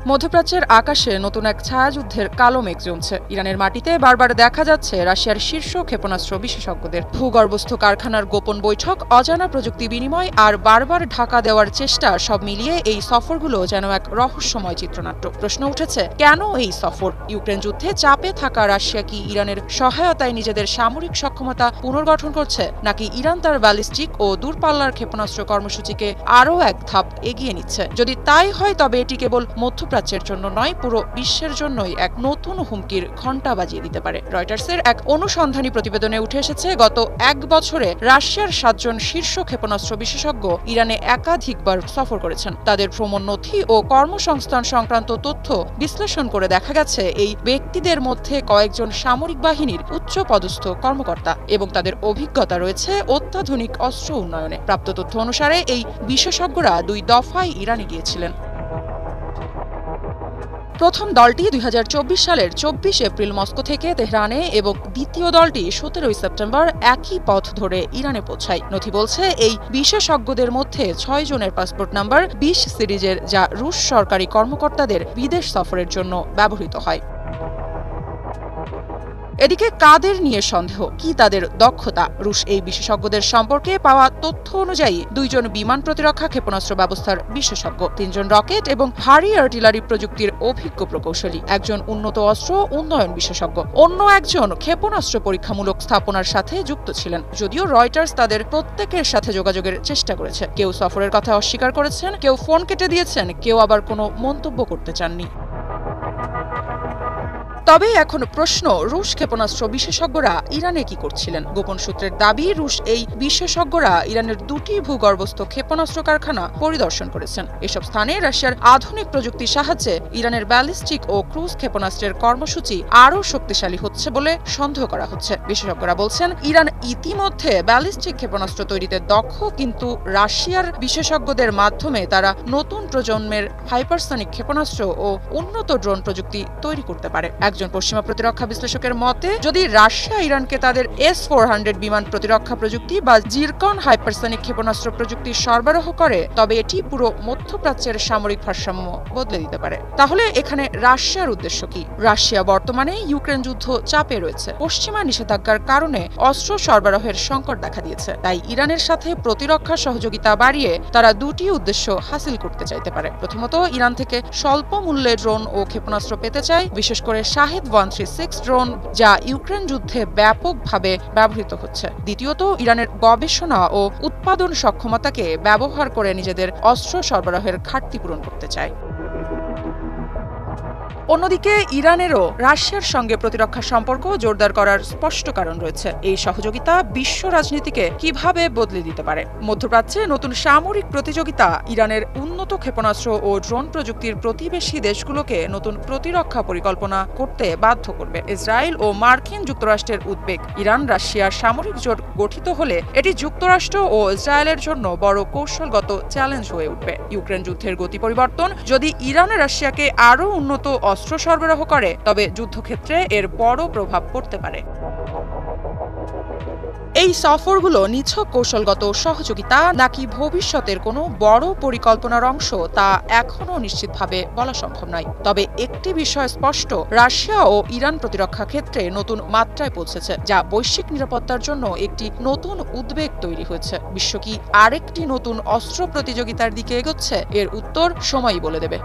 মধ্যপ্রাচ্যের আকাশে নতুন এক ছায়াযুদ্ধের কালো মেঘ জমছে। ইরানের মাটিতে বারবার দেখা যাচ্ছে রাশিয়ার শীর্ষ ক্ষেপণাস্ত্র বিশেষজ্ঞদের ভূগর্ভস্থ কারখানার গোপন বৈঠক, অজানা প্রযুক্তি বিনিময় আর বারবার ঢাকা দেওয়ার চেষ্টা, সব মিলিয়ে এই সফরগুলো যেন এক রহস্যময় চিত্রনাট্য। প্রশ্ন উঠেছে, কেন এই সফর? ইউক্রেন যুদ্ধে চাপে থাকা রাশিয়া কি ইরানের সহায়তায় নিজেদের সামরিক সক্ষমতা পুনর্গঠন করছে, নাকি ইরান তার ব্যালিস্টিক ও দূরপাল্লার ক্ষেপণাস্ত্র কর্মসূচিকে আরও এক ধাপ এগিয়ে নিচ্ছে? যদি তাই হয়, তবে এটি কেবল মধ্যপ্রাচ্যের জন্য নয়, পুরো বিশ্বের জন্যই এক নতুন হুমকির ঘণ্টা বাজিয়ে দিতে পারে। রয়টার্সের এক অনুসন্ধানী প্রতিবেদনে উঠে এসেছে, গত এক বছরে রাশিয়ার 7 জন শীর্ষ ক্ষেপণাস্ত্র বিশেষজ্ঞ ইরানে একাধিকবার সফর করেছেন। তাদের ভ্রমণ নথি ও কর্মসংস্থান সংক্রান্ত তথ্য বিশ্লেষণ করে দেখা গেছে, এই ব্যক্তিদের মধ্যে কয়েকজন সামরিক বাহিনীর উচ্চপদস্থ কর্মকর্তা এবং তাদের অভিজ্ঞতা রয়েছে অত্যাধুনিক অস্ত্র উন্নয়নে। প্রাপ্ত তথ্য অনুসারে এই বিশেষজ্ঞরা 2 দফায় ইরানে গিয়েছিলেন। প্রথম দলটি 2024 সালের 24 এপ্রিল মস্কো থেকে তেহরানে এবং দ্বিতীয় দলটি 17 সেপ্টেম্বর একই পথ ধরে ইরানে পৌঁছায়। নথি বলছে, এই বিশেষজ্ঞদের মধ্যে 6 জনের পাসপোর্ট নাম্বার 20 সিরিজের, যা রুশ সরকারি কর্মকর্তাদের বিদেশ সফরের জন্য ব্যবহৃত হয়। এদিকে কাদের নিয়ে সন্দেহ, কি তাদের দক্ষতা? রুশ এই বিশেষজ্ঞদের সম্পর্কে পাওয়া তথ্য অনুযায়ী 2 জন বিমান প্রতিরক্ষা ক্ষেপণাস্ত্র ব্যবস্থার বিশেষজ্ঞ, 3 জন রকেট এবং ভারী আর্টিলারি প্রযুক্তির অভিজ্ঞ প্রকৌশলী, 1 জন উন্নত অস্ত্র উন্নয়ন বিশেষজ্ঞ, অন্য 1 জন ক্ষেপণাস্ত্র পরীক্ষামূলক স্থাপনার সাথে যুক্ত ছিলেন। যদিও রয়টার্স তাদের প্রত্যেকের সাথে যোগাযোগের চেষ্টা করেছে। কেউ সফরের কথা অস্বীকার করেছেন, কেউ ফোন কেটে দিয়েছেন, কেউ আবার কোনো মন্তব্য করতে চাননি। তবে এখন প্রশ্ন, রুশ ক্ষেপণাস্ত্র বিশেষজ্ঞরা ইরানে কি করছিলেন? গোপন সূত্রের দাবি, রুশ এই বিশেষজ্ঞরা ইরানের 2টি ভূগর্ভস্থ ক্ষেপণাস্ত্র কারখানা পরিদর্শন করেছেন। এসব স্থানে রাশিয়ার আধুনিক প্রযুক্তির সাহায্যে ইরানের ব্যালিস্টিক ও ক্রুজ ক্ষেপণাস্ত্রের কর্মসূচি আরও শক্তিশালী হচ্ছে বলে সন্দেহ করা হচ্ছে। বিশেষজ্ঞরা বলছেন, ইরান ইতিমধ্যে ব্যালিস্টিক ক্ষেপণাস্ত্র তৈরিতে দক্ষ, কিন্তু রাশিয়ার বিশেষজ্ঞদের মাধ্যমে তারা নতুন প্রজন্মের হাইপারসনিক ক্ষেপণাস্ত্র ও উন্নত ড্রোন প্রযুক্তি তৈরি করতে পারে। একজন পশ্চিমা প্রতিরক্ষা বিশ্লেষকের মতে, যদি রাশিয়া ইরানকে তাদের S-400 বিমান প্রতিরক্ষা প্রযুক্তি বা জিরকন হাইপারসনিক ক্ষেপণাস্ত্র প্রযুক্তি সরবরাহ করে, তবে এটি পুরো মধ্যপ্রাচ্যের সামরিক ভারসাম্য বদলে দিতে পারে। তাহলে এখানে রাশিয়ার উদ্দেশ্য কি? রাশিয়া বর্তমানে ইউক্রেন যুদ্ধ চাপে রয়েছে। পশ্চিমা নিষেধাজ্ঞার কারণে অস্ত্র সরবরাহের সংকট দেখা দিয়েছে। তাই ইরানের সাথে প্রতিরক্ষা সহযোগিতা বাড়িয়ে তারা 2টি উদ্দেশ্য হাসিল করতে চাইতে পারে। প্রথমত, ইরান থেকে স্বল্প মূল্যে ড্রোন ও ক্ষেপণাস্ত্র পেতে চায়, বিশেষ করে শাহেদ 136 ড্রোন, যা ইউক্রেন যুদ্ধে ব্যাপকভাবে ব্যবহৃত হচ্ছে। দ্বিতীয়ত, ইরানের গবেষণা ও উৎপাদন সক্ষমতাকে ব্যবহার করে নিজেদের অস্ত্র সরবরাহের ঘাটতি পূরণ করতে চায়। অন্যদিকে ইরানেরও রাশিয়ার সঙ্গে প্রতিরক্ষা সম্পর্ক জোরদার করার স্পষ্ট কারণ রয়েছে। এই সহযোগিতা বিশ্ব রাজনীতিকে কিভাবে বদলে দিতে পারে? মধ্যপ্রাচ্যে নতুন সামরিক প্রতিযোগিতা ইরানের উন্নত ক্ষেপণাস্ত্র ও ড্রোন প্রযুক্তির প্রতিবেশী দেশগুলোকে নতুন প্রতিরক্ষা পরিকল্পনা করতে বাধ্য করবে। ইসরায়েল ও মার্কিন যুক্তরাষ্ট্রের উদ্বেগ, ইরান রাশিয়া সামরিক জোট গঠিত হলে এটি যুক্তরাষ্ট্র ও ইসরায়েলের জন্য বড় কৌশলগত চ্যালেঞ্জ হয়ে উঠবে। ইউক্রেন যুদ্ধের গতি পরিবর্তন, যদি ইরান রাশিয়াকে আরও উন্নত অস্ত্র সরবরাহ করে, তবে যুদ্ধক্ষেত্রে এর বড় প্রভাব পড়তে পারে। এই সফরগুলো নিছক কৌশলগত সহযোগিতা নাকি ভবিষ্যতের কোনো বড় পরিকল্পনার অংশ, তা এখনও নিশ্চিতভাবে বলা সম্ভব নয়। তবে একটি বিষয় স্পষ্ট, রাশিয়া ও ইরান প্রতিরক্ষা ক্ষেত্রে নতুন মাত্রায় পৌঁছেছে, যা বৈশ্বিক নিরাপত্তার জন্য একটি নতুন উদ্বেগ তৈরি হয়েছে। বিশ্ব কি আরেকটি নতুন অস্ত্র প্রতিযোগিতার দিকে এগোচ্ছে? এর উত্তর সময়ই বলে দেবে।